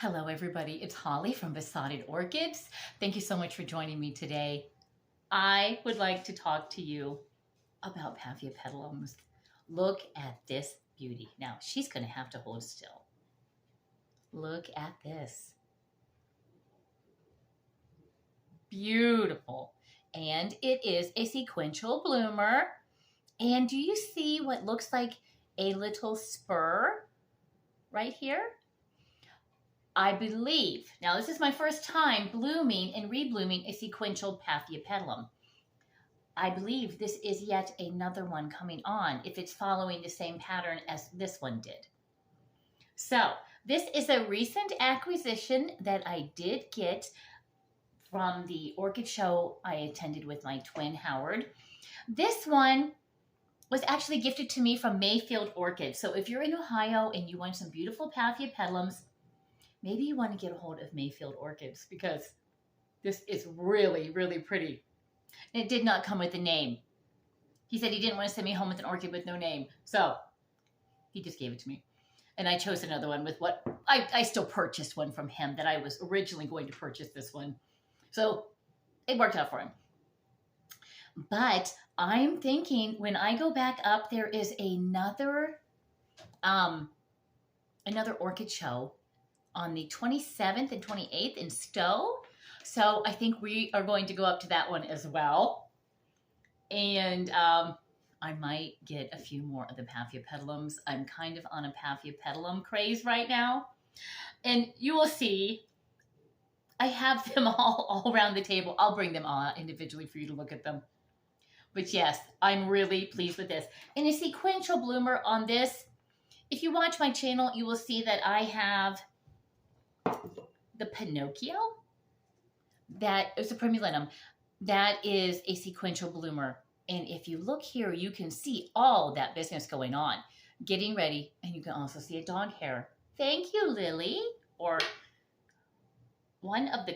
Hello, everybody. It's Holly from Besotted Orchids. Thank you so much for joining me today. I would like to talk to you about paph. Look at this beauty. Now, she's going to have to hold still. Look at this. Beautiful. And it is a sequential bloomer. And do you see what looks like a little spur right here? I believe, now this is my first time blooming and reblooming a sequential paph. I believe this is yet another one coming on if it's following the same pattern as this one did. So this is a recent acquisition that I did get from the orchid show I attended with my twin Howard. This one was actually gifted to me from Mayfield Orchids. So if you're in Ohio and you want some beautiful paph, maybe you want to get a hold of Mayfield Orchids because this is really, really pretty. And it did not come with a name. He said he didn't want to send me home with an orchid with no name. So he just gave it to me. And I chose another one with what I still purchased one from him that I was originally going to purchase this one. So it worked out for him. But I'm thinking when I go back up, there is another orchid show on the 27th and 28th in Stowe. So I think we are going to go up to that one as well. And I might get a few more of the paph. I'm kind of on a paph craze right now. And you will see, I have them all around the table. I'll bring them all out individually for you to look at them. But yes, I'm really pleased with this. And a sequential bloomer on this, if you watch my channel, you will see that I have the Pinocchio, that is a primulinium, that is a sequential bloomer. And if you look here, you can see all that business going on, getting ready. And you can also see a dog hair. Thank you, Lily, or one of the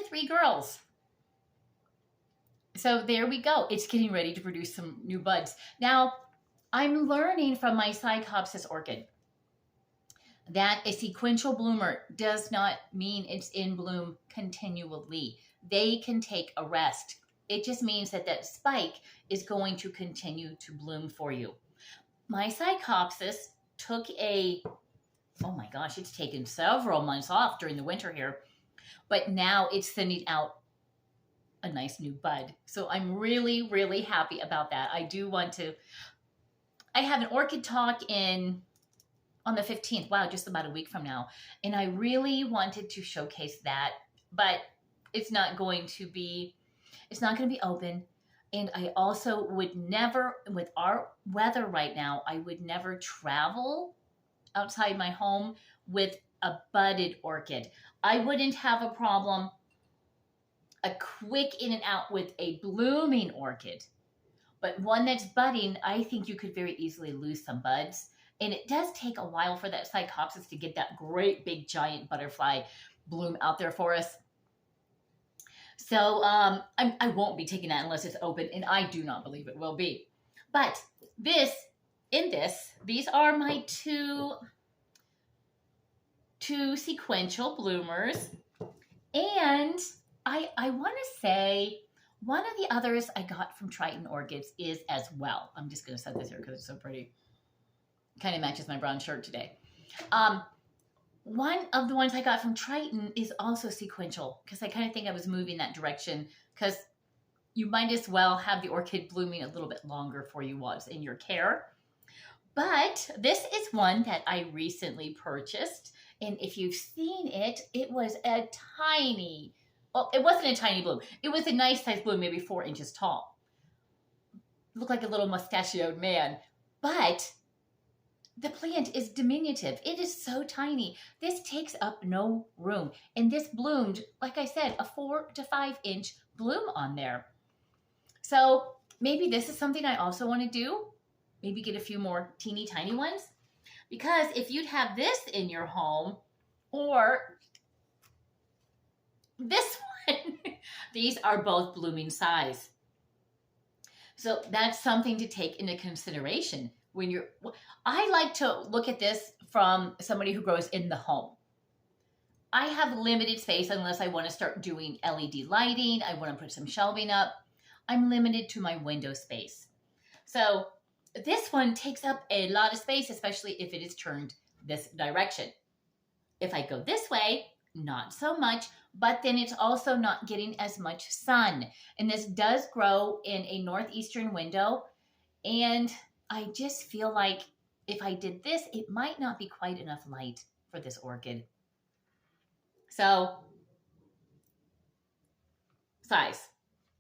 three girls. So there we go. It's getting ready to produce some new buds. Now, I'm learning from my Psychopsis orchid that a sequential bloomer does not mean it's in bloom continually. They can take a rest. It just means that that spike is going to continue to bloom for you. My Psychopsis took oh my gosh, it's taken several months off during the winter here, but now it's sending out a nice new bud. So I'm really, really happy about that. I have an orchid talk on the 15th. Wow, just about a week from now. And I really wanted to showcase that, but it's not going to be open. And I also would never, with our weather right now, I would never travel outside my home with a budded orchid. I wouldn't have a problem a quick in and out with a blooming orchid. But one that's budding, I think you could very easily lose some buds. And it does take a while for that Psychopsis to get that great big giant butterfly bloom out there for us. So I won't be taking that unless it's open, and I do not believe it will be. But these are my two sequential bloomers. And I want to say one of the others I got from Triton Orchids is as well. I'm just going to set this here because it's so pretty. Kind of matches my brown shirt today. One of the ones I got from Triton is also sequential because I kind of think I was moving that direction because you might as well have the orchid blooming a little bit longer for you while it's in your care. But this is one that I recently purchased. And if you've seen it, it was a tiny, well, it wasn't a tiny bloom. It was a nice size bloom, maybe 4 inches tall. Looked like a little mustachioed man. But the plant is diminutive. It is so tiny. This takes up no room. And this bloomed, like I said, a 4 to 5 inch bloom on there. So maybe this is something I also want to do. Maybe get a few more teeny tiny ones. Because if you'd have this in your home or this one, these are both blooming size. So that's something to take into consideration. I like to look at this from somebody who grows in the home. I have limited space unless I want to start doing LED lighting. I want to put some shelving up. I'm limited to my window space. So this one takes up a lot of space, especially if it is turned this direction. If I go this way, not so much, but then it's also not getting as much sun. And this does grow in a northeastern window. And I just feel like if I did this, it might not be quite enough light for this orchid. So size,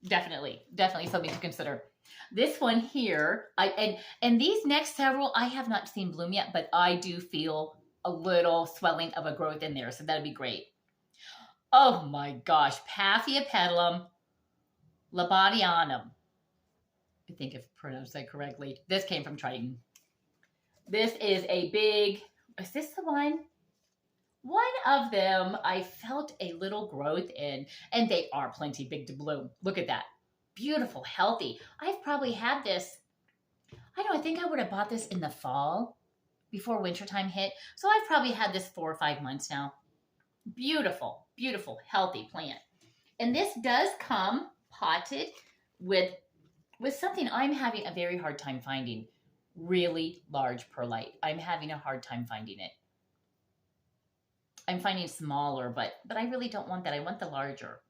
definitely something to consider. This one here, and these next several, I have not seen bloom yet, but I do feel a little swelling of a growth in there, so that'd be great. Oh my gosh, Paphiopedilum labadianum. I think I've pronounced that correctly. This came from Triton. This is a big, is this the one? One of them I felt a little growth in, and they are plenty big to bloom. Look at that. Beautiful, healthy. I've probably had this, I think I would have bought this in the fall before wintertime hit. So I've probably had this 4 or 5 months now. Beautiful, beautiful, healthy plant. And this does come potted with something I'm having a very hard time finding. Really large perlite. I'm having a hard time finding it. I'm finding smaller, but I really don't want that. I want the larger.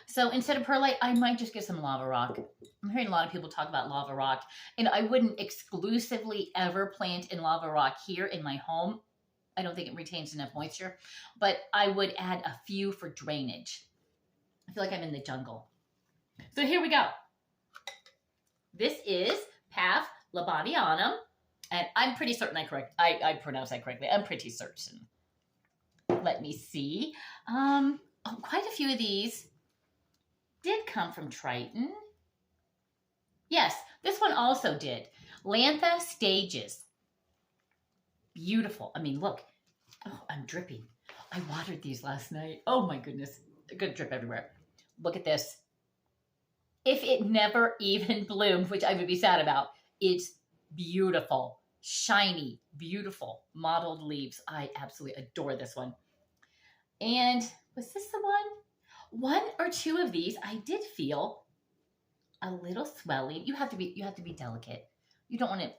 So instead of perlite, I might just get some lava rock. I'm hearing a lot of people talk about lava rock, and I wouldn't exclusively ever plant in lava rock here in my home. I don't think it retains enough moisture, but I would add a few for drainage. I feel like I'm in the jungle. So here we go. This is paph labadianum, and I'm pretty certain I pronounced that correctly. I'm pretty certain. Let me see. Quite a few of these did come from Triton. Yes, this one also did. Lantha stages. Beautiful. I mean, look. Oh, I'm dripping. I watered these last night. Oh my goodness. They're going to drip everywhere. Look at this. If it never even bloomed, which I would be sad about, it's beautiful, shiny, beautiful, mottled leaves. I absolutely adore this one. And was this the one? One or two of these, I did feel a little swelling. You have to be delicate. You don't want to,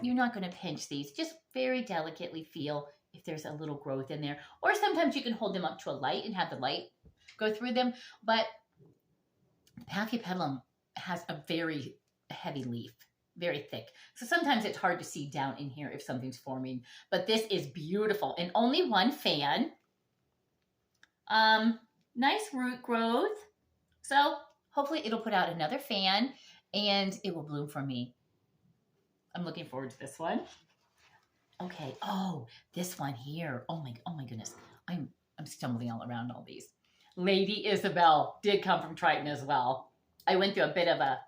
you're not going to pinch these. Just very delicately feel if there's a little growth in there. Or sometimes you can hold them up to a light and have the light go through them. But Paphiopedilum has a very heavy leaf, very thick. So sometimes it's hard to see down in here if something's forming. But this is beautiful. And only one fan. Nice root growth. So hopefully it'll put out another fan and it will bloom for me. I'm looking forward to this one. Okay. Oh, this one here. Oh my goodness. I'm stumbling all around all these. Lady Isabel did come from Triton as well. I went through a bit of a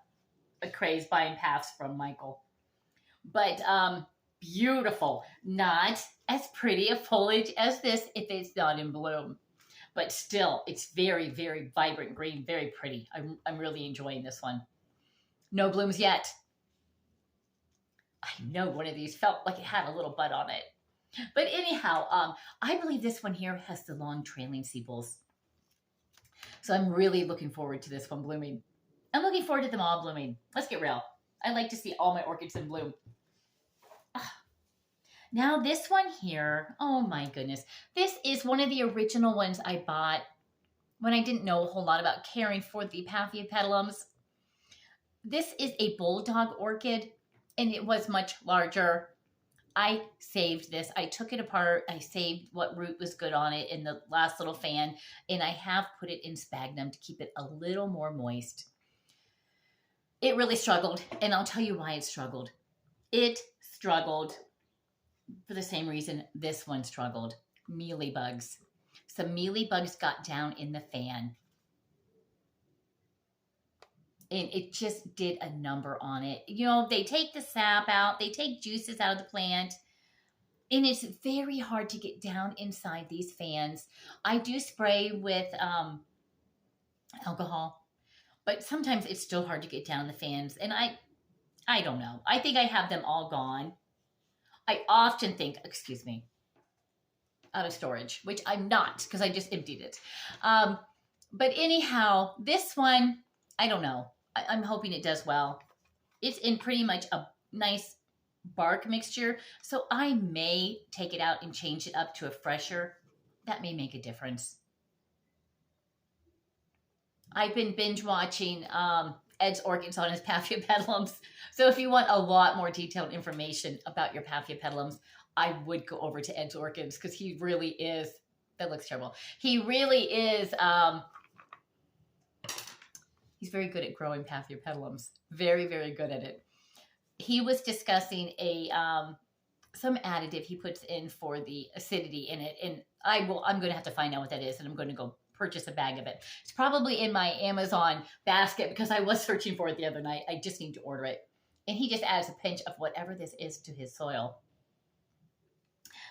craze buying paphs from Michael. But beautiful. Not as pretty a foliage as this if it's not in bloom. But still, it's very, very vibrant green, very pretty. I'm really enjoying this one. No blooms yet. I know one of these felt like it had a little bud on it. But anyhow, I believe this one here has the long trailing sepals. So I'm really looking forward to this one blooming. I'm looking forward to them all blooming. Let's get real. I like to see all my orchids in bloom. Now this one here, oh my goodness. This is one of the original ones I bought when I didn't know a whole lot about caring for the Paphiopedilums. This is a bulldog orchid, and it was much larger. I saved this. I took it apart. I saved what root was good on it in the last little fan, and I have put it in sphagnum to keep it a little more moist. It really struggled, and I'll tell you why it struggled. It struggled for the same reason this one struggled. Mealybugs. Some mealybugs got down in the fan. And it just did a number on it. You know, they take the sap out. They take juices out of the plant. And it's very hard to get down inside these fans. I do spray with alcohol. But sometimes it's still hard to get down the fans. And I don't know. I think I have them all gone. I often think, excuse me. out of storage, which I'm not because I just emptied it. But anyhow, this one, I don't know. I'm hoping it does well. It's in pretty much a nice bark mixture, so I may take it out and change it up to a fresher. That may make a difference. I've been binge watching Ed's orchids on his paphiopedilums. So if you want a lot more detailed information about your paphiopedilums, I would go over to Ed's orchids because he really is, that looks terrible. He really is, he's very good at growing paphiopedilums. Very, very good at it. He was discussing some additive he puts in for the acidity in it. And I'm going to have to find out what that is, and I'm going to go purchase a bag of it. It's probably in my Amazon basket because I was searching for it the other night. I just need to order it. And he just adds a pinch of whatever this is to his soil.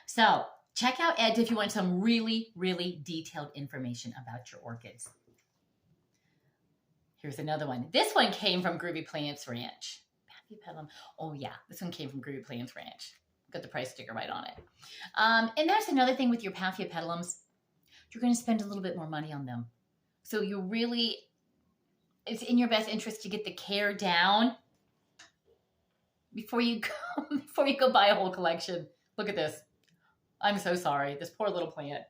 So check out Ed if you want some really, really detailed information about your orchids. Here's another one. This one came from Groovy Plants Ranch. Paphiopedilum. Oh yeah, this one came from Groovy Plants Ranch. Got the price sticker right on it. And that's another thing with your paphiopedilums. You're going to spend a little bit more money on them. So you really, it's in your best interest to get the care down before you go buy a whole collection. Look at this. I'm so sorry. This poor little plant.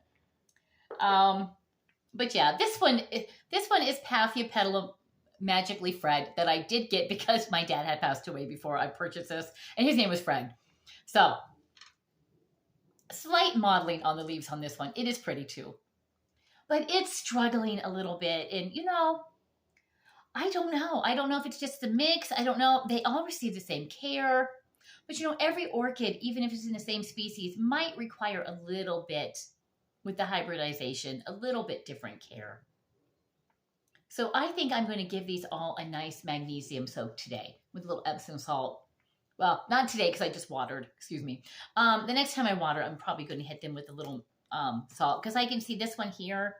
But yeah, this one is Paphiopedilum Magically Fred that I did get because my dad had passed away before I purchased this, and his name was Fred. So slight modeling on the leaves on this one. It is pretty too. But it's struggling a little bit. And, you know, I don't know. I don't know if it's just the mix. I don't know. They all receive the same care. But, you know, every orchid, even if it's in the same species, might require a little bit, with the hybridization, a little bit different care. So I think I'm going to give these all a nice magnesium soak today with a little Epsom salt. Well, not today because I just watered. Excuse me. The next time I water, I'm probably going to hit them with a little salt because I can see this one here.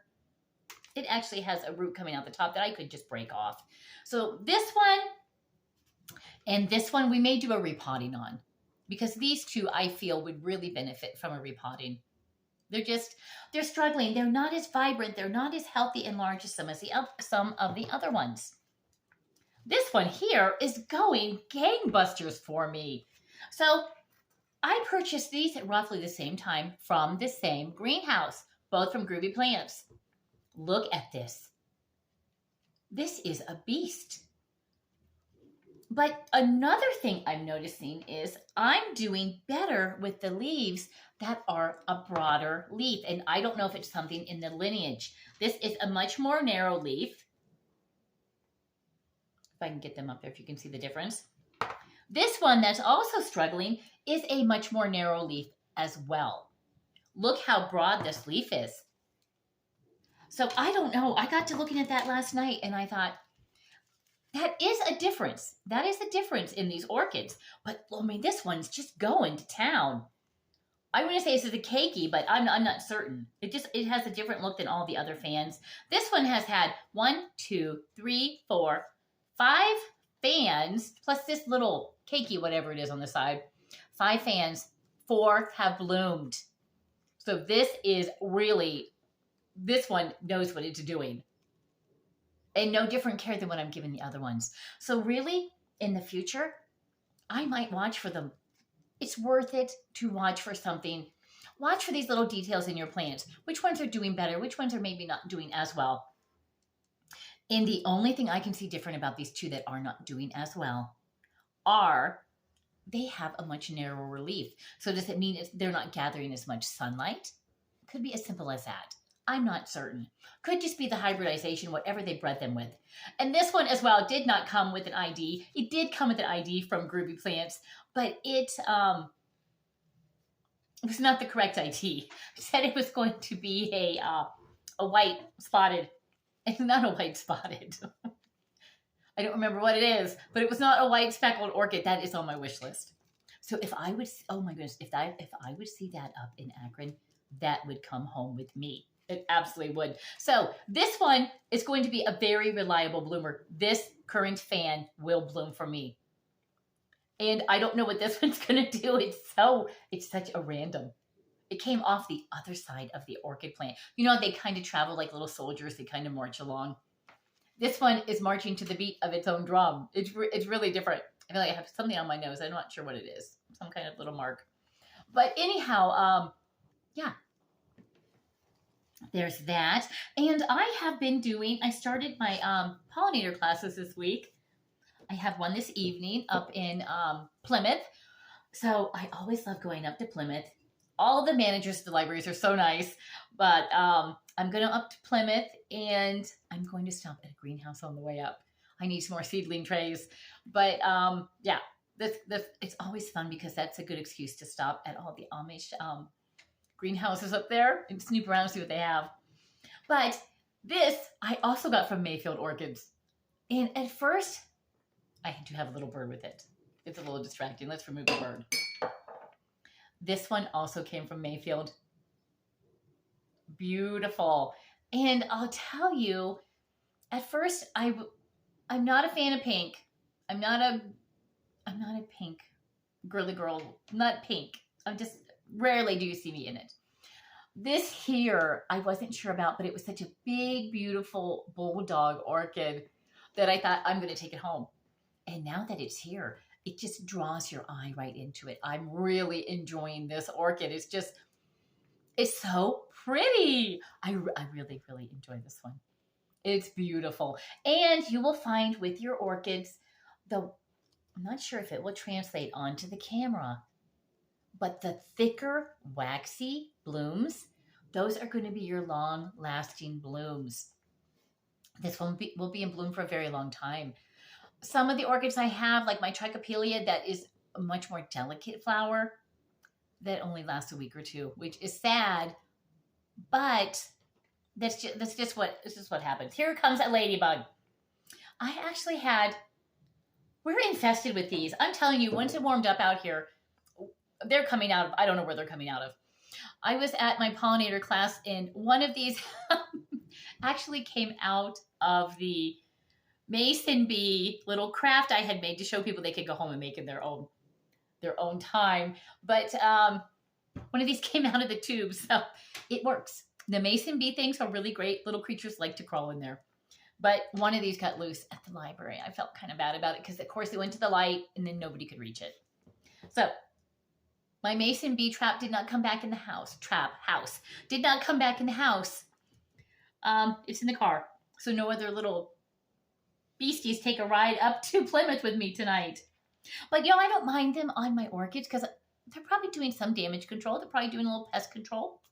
It actually has a root coming out the top that I could just break off. So this one and this one we may do a repotting on because these two I feel would really benefit from a repotting. They're struggling. They're not as vibrant. They're not as healthy and large as some of the other ones. This one here is going gangbusters for me. So I purchased these at roughly the same time from the same greenhouse, both from Groovy Plants. Look at this. This is a beast. But another thing I'm noticing is I'm doing better with the leaves that are a broader leaf. And I don't know if it's something in the lineage. This is a much more narrow leaf. If I can get them up there, if you can see the difference. This one that's also struggling is a much more narrow leaf as well. Look how broad this leaf is. So I don't know. I got to looking at that last night and I thought, that is a difference. That is the difference in these orchids. But I mean, this one's just going to town. I'm going to say this is a cakey, but I'm not certain. It has a different look than all the other fans. This one has had 1, 2, 3, 4, 5 fans, plus this little cakey, whatever it is on the side. 5 fans, 4 have bloomed. So this one knows what it's doing. And no different care than what I'm giving the other ones. So really, in the future, I might watch for them. It's worth it to watch for something. Watch for these little details in your plants. Which ones are doing better? Which ones are maybe not doing as well? And the only thing I can see different about these two that are not doing as well are they have a much narrower leaf. So does it mean they're not gathering as much sunlight? Could be as simple as that. I'm not certain. Could just be the hybridization, whatever they bred them with. And this one as well did not come with an ID. It did come with an ID from Groovy Plants, but it was not the correct ID. It said it was going to be a white spotted. It's not a white spotted. I don't remember what it is, but it was not a white speckled orchid. That is on my wish list. So if I would, oh my goodness, if I would see that up in Akron, that would come home with me. It absolutely would. So this one is going to be a very reliable bloomer. This current fan will bloom for me. And I don't know what this one's going to do. It's such a random. it came off the other side of the orchid plant. You know, they kind of travel like little soldiers. They kind of march along. This one is marching to the beat of its own drum. It's really different. I feel like I have something on my nose. I'm not sure what it is. Some kind of little mark. But anyhow, yeah, there's that. And I have been I started my pollinator classes this week. I have one this evening up in Plymouth. So I always love going up to Plymouth. All the managers of the libraries are so nice, but I'm going up to Plymouth and I'm going to stop at a greenhouse on the way up. I need some more seedling trays, but yeah, this it's always fun because that's a good excuse to stop at all the Amish greenhouses up there and snoop around and see what they have. But this I also got from Mayfield Orchids, and at first I had to have a little bird with it. It's a little distracting. Let's remove the bird. This one also came from Mayfield. Beautiful. And I'll tell you, at first I'm not a fan of pink. I'm not a pink girly girl. Not pink. I'm just rarely do you see me in it. This here I wasn't sure about, but it was such a big, beautiful bulldog orchid that I thought I'm going to take it home. And now that it's here, it just draws your eye right into it. I'm really enjoying this orchid. It's so pretty. I really, really enjoy this one. It's beautiful. And you will find with your orchids, I'm not sure if it will translate onto the camera, but the thicker, waxy blooms, those are going to be your long-lasting blooms. This one will be in bloom for a very long time. Some of the orchids I have, like my Trichopelia, that is a much more delicate flower, that only lasts a week or two, which is sad, but that's just what happens. Here comes a ladybug. We're infested with these. I'm telling you, once it warmed up out here, they're coming out of, I don't know where they're coming out of. I was at my pollinator class and one of these actually came out of the mason bee little craft I had made to show people they could go home and make in their own time. But one of these came out of the tube, so it works. The mason bee things are really great. Little creatures like to crawl in there. But one of these got loose at the library. I felt kind of bad about it because, of course, it went to the light and then nobody could reach it. So my mason bee trap did not come back in the house. Did not come back in the house. It's in the car. So no other little beasties take a ride up to Plymouth with me tonight. But, I don't mind them on my orchids because they're probably doing some damage control. They're probably doing a little pest control.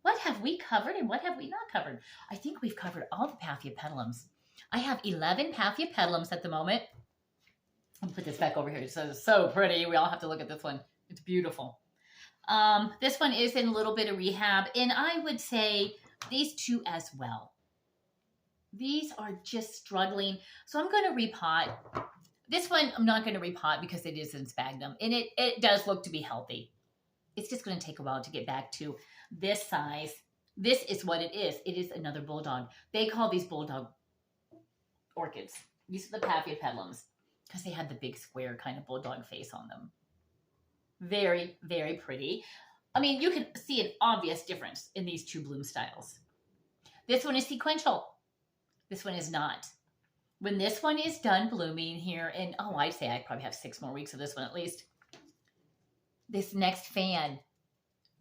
What have we covered and what have we not covered? I think we've covered all the paph. I have 11 paph at the moment. I'll put this back over here. It's so pretty. We all have to look at this one. It's beautiful. This one is in a little bit of rehab, and I would say these two as well. These are just struggling. So I'm going to repot. This one I'm not going to repot because it is in sphagnum, and it does look to be healthy. It's just going to take a while to get back to this size. This is what it is. It is another bulldog. They call these bulldog orchids. These are the paph because they had the big square kind of bulldog face on them. Very, very pretty. I mean, you can see an obvious difference in these two bloom styles. This one is sequential. This one is not. When this one is done blooming here, and I'd say I probably have 6 more weeks of this one at least, this next fan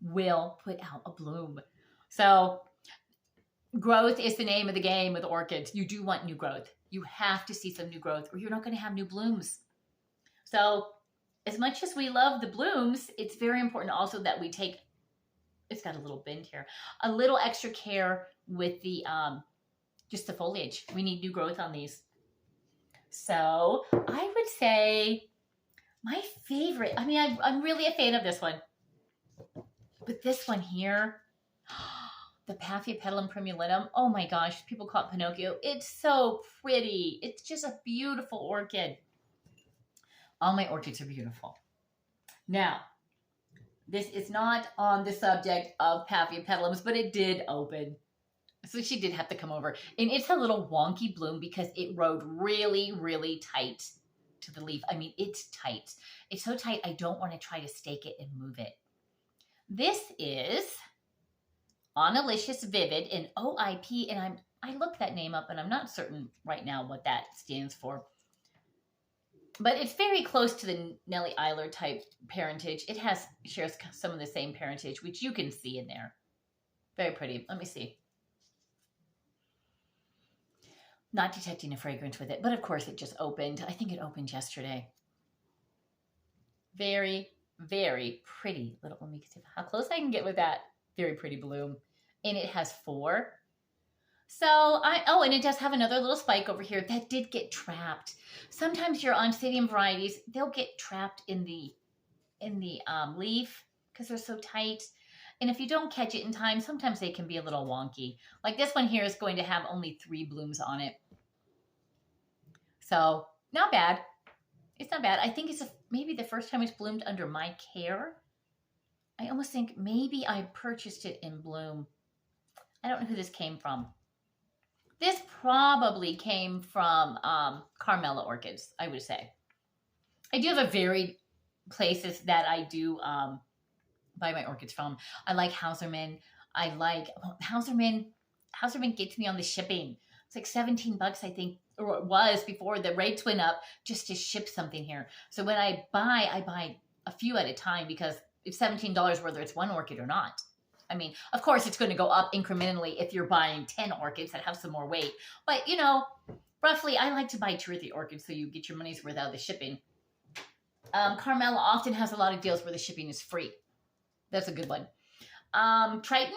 will put out a bloom. So growth is the name of the game with orchids. You do want new growth. You have to see some new growth or you're not going to have new blooms. So as much as we love the blooms, it's very important also that we take, it's got a little bend here, a little extra care with the, just the foliage. We need new growth on these. So I would say my favorite, I mean, I'm really a fan of this one. But this one here, the Paphiopedilum primulinum, oh my gosh, people call it Pinocchio. It's so pretty. It's just a beautiful orchid. All my orchids are beautiful. Now, this is not on the subject of Paphiopedilums, but it did open. So she did have to come over. And it's a little wonky bloom because it rode really, really tight to the leaf. I mean, it's tight. It's so tight, I don't want to try to stake it and move it. This is Onalicious Vivid in OIP, and I looked that name up, and I'm not certain right now what that stands for. But it's very close to the Nellie Eiler type parentage. It shares some of the same parentage, which you can see in there. Very pretty. Let me see. Not detecting a fragrance with it, but of course it just opened. I think it opened yesterday. Very, very pretty little. Let me see how close I can get with that. Very pretty bloom. And it has 4. So and it does have another little spike over here that did get trapped. Sometimes your Oncidium varieties, they'll get trapped in the leaf because they're so tight. And if you don't catch it in time, sometimes they can be a little wonky. Like this one here is going to have only 3 blooms on it. So not bad. It's not bad. I think it's maybe the first time it's bloomed under my care. I almost think maybe I purchased it in bloom. I don't know who this came from. This probably came from Carmela Orchids, I would say. I do have a varied places that I do buy my orchids from. I like Hauserman. I like Hauserman. Hauserman gets me on the shipping. It's like $17, I think, or it was before the rates went up just to ship something here. So when I buy a few at a time because it's $17 whether it's one orchid or not. I mean, of course, it's going to go up incrementally if you're buying 10 orchids that have some more weight. But, roughly, I like to buy 2 or 3 orchids so you get your money's worth out of the shipping. Carmela often has a lot of deals where the shipping is free. That's a good one. Triton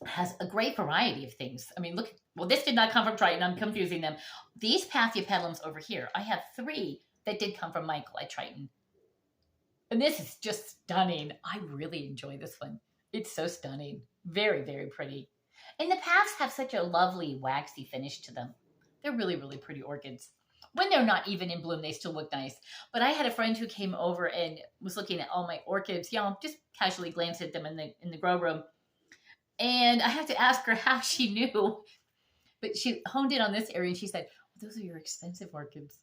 has a great variety of things. I mean, look. Well, this did not come from Triton. I'm confusing them. These paph over here, I have 3 that did come from Michael at Triton. And this is just stunning. I really enjoy this one. It's so stunning. Very, very pretty. And the paphs have such a lovely waxy finish to them. They're really, really pretty orchids. When they're not even in bloom, they still look nice. But I had a friend who came over and was looking at all my orchids, just casually glanced at them in the grow room. And I had to ask her how she knew. But she honed in on this area and she said, well, those are your expensive orchids.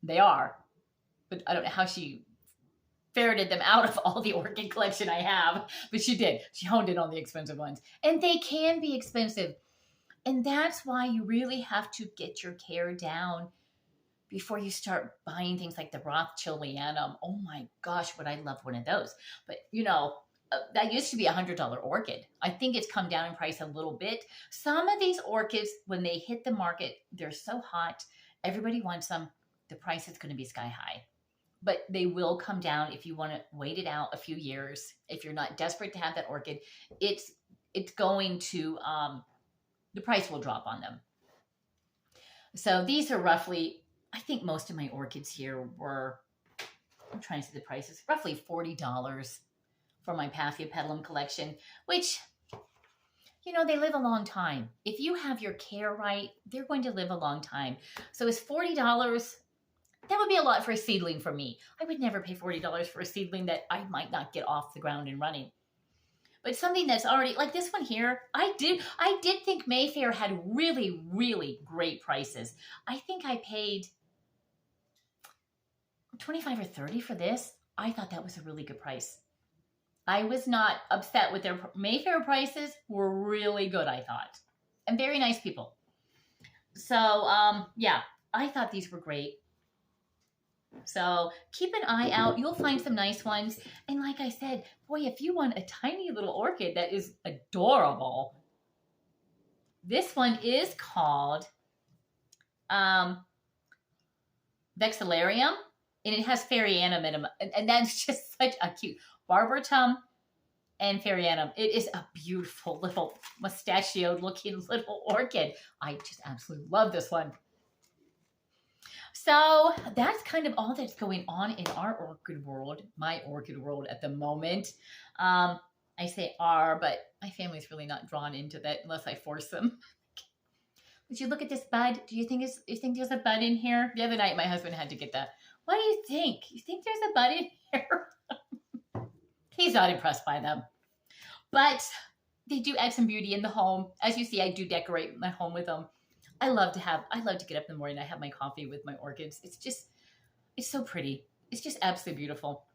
They are. But I don't know how she ferreted them out of all the orchid collection I have, but she did. She honed in on the expensive ones. And they can be expensive. And that's why you really have to get your care down before you start buying things like the Rothschildianum. Oh my gosh, would I love one of those. But, that used to be $100 orchid. I think it's come down in price a little bit. Some of these orchids, when they hit the market, they're so hot. Everybody wants them. The price is going to be sky high. But they will come down if you want to wait it out a few years. If you're not desperate to have that orchid, it's going to, the price will drop on them. So these are roughly, I think most of my orchids here were, I'm trying to see the prices, roughly $40 for my Paphiopedilum collection, which, they live a long time. If you have your care right, they're going to live a long time. So is $40, that would be a lot for a seedling for me. I would never pay $40 for a seedling that I might not get off the ground and running. But something that's already, like this one here, I did think Mayfair had really, really great prices. I think I paid $25 or $30 for this. I thought that was a really good price. I was not upset with their Mayfair prices. Were really good, I thought. And very nice people. So, yeah, I thought these were great. So keep an eye out. You'll find some nice ones. And like I said, boy, if you want a tiny little orchid that is adorable, this one is called Vexillarium. And it has Fairyannum in them. And that's just such a cute Barbertum and Fairyannum. It is a beautiful little mustachioed looking little orchid. I just absolutely love this one. So that's kind of all that's going on in our orchid world, my orchid world at the moment. I say our, but my family's really not drawn into that unless I force them. Would you look at this bud? Do you think there's a bud in here? The other night, my husband had to get that. What do you think? You think there's a bud in here? He's not impressed by them. But they do add some beauty in the home. As you see, I do decorate my home with them. I love to get up in the morning. I have my coffee with my orchids. It's so pretty. It's just absolutely beautiful.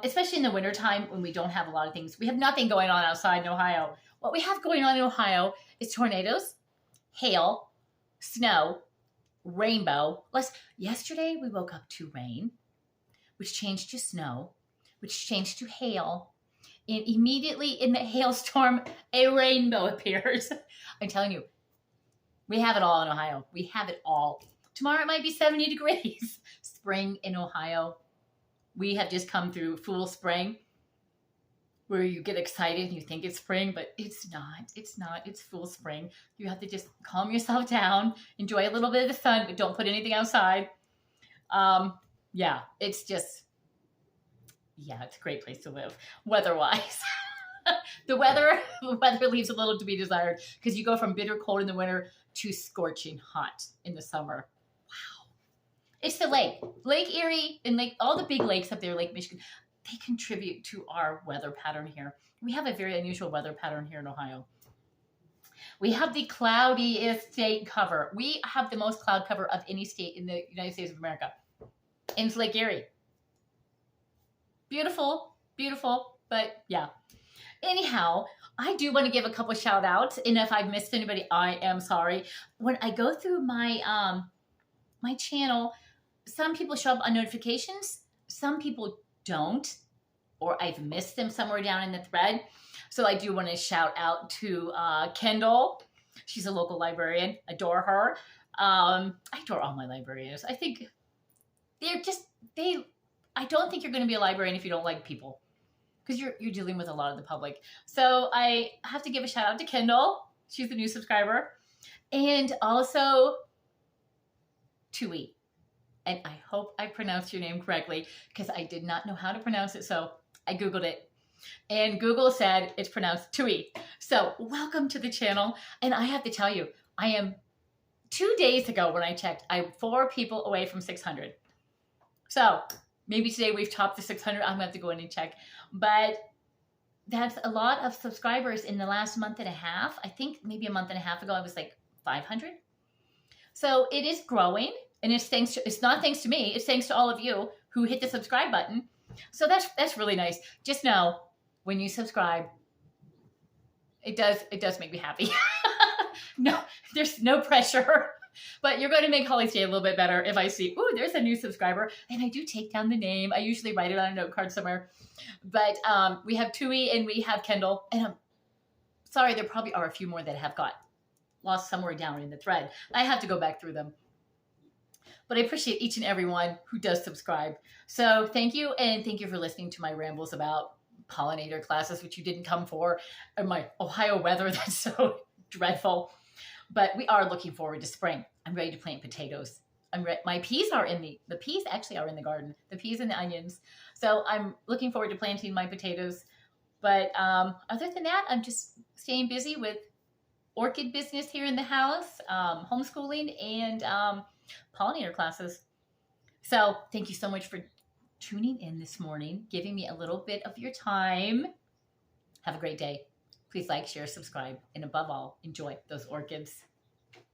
especially in the wintertime when we don't have a lot of things. We have nothing going on outside in Ohio. What we have going on in Ohio is tornadoes, hail, snow, rainbow. Yesterday we woke up to rain, which changed to snow, which changed to hail. And immediately in the hailstorm, a rainbow appears. I'm telling you, we have it all in Ohio. We have it all. Tomorrow it might be 70 degrees. Spring in Ohio. We have just come through full spring, where you get excited and you think it's spring, but it's not. It's not. It's full spring. You have to just calm yourself down, enjoy a little bit of the sun, but don't put anything outside. Yeah, it's a great place to live, weather-wise. The weather leaves a little to be desired because you go from bitter cold in the winter to scorching hot in the summer. Wow. It's the Lake Erie, and all the big lakes up there, Lake Michigan, they contribute to our weather pattern here. We have a very unusual weather pattern here in Ohio. We have the cloudiest state cover. We have the most cloud cover of any state in the United States of America. And it's Lake Erie. Beautiful, beautiful, but yeah. Anyhow, I do want to give a couple shout outs, and if I've missed anybody, I am sorry. When I go through my my channel, some people show up on notifications, some people don't, or I've missed them somewhere down in the thread. So I do want to shout out to Kendall. She's a local librarian. Adore her. I adore all my librarians. I think I don't think you're going to be a librarian if you don't like people, because you're dealing with a lot of the public. So I have to give a shout out to Kendall. She's a new subscriber. And also Tui. And I hope I pronounced your name correctly, because I did not know how to pronounce it. So I Googled it. And Google said it's pronounced Tui. So welcome to the channel. And I have to tell you, I am 2 days ago when I checked, I'm 4 people away from 600. So maybe today we've topped the 600. I'm going to have to go in and check. But that's a lot of subscribers in the last month and a half. I think maybe a month and a half ago, I was like 500. So it is growing. And it's not thanks to me. It's thanks to all of you who hit the subscribe button. So that's really nice. Just know when you subscribe, it does make me happy. No, there's no pressure. But you're going to make Holly's day a little bit better if I see, ooh, there's a new subscriber. And I do take down the name. I usually write it on a note card somewhere. But we have Tui and we have Kendall. And I'm sorry, there probably are a few more that have got lost somewhere down in the thread. I have to go back through them. But I appreciate each and every one who does subscribe. So thank you. And thank you for listening to my rambles about pollinator classes, which you didn't come for, and my Ohio weather that's so dreadful. But we are looking forward to spring. I'm ready to plant potatoes. My peas are the peas actually are in the garden, the peas and the onions. So I'm looking forward to planting my potatoes. But other than that, I'm just staying busy with orchid business here in the house, homeschooling, and pollinator classes. So thank you so much for tuning in this morning, giving me a little bit of your time. Have a great day. Please like, share, subscribe, and above all, enjoy those orchids.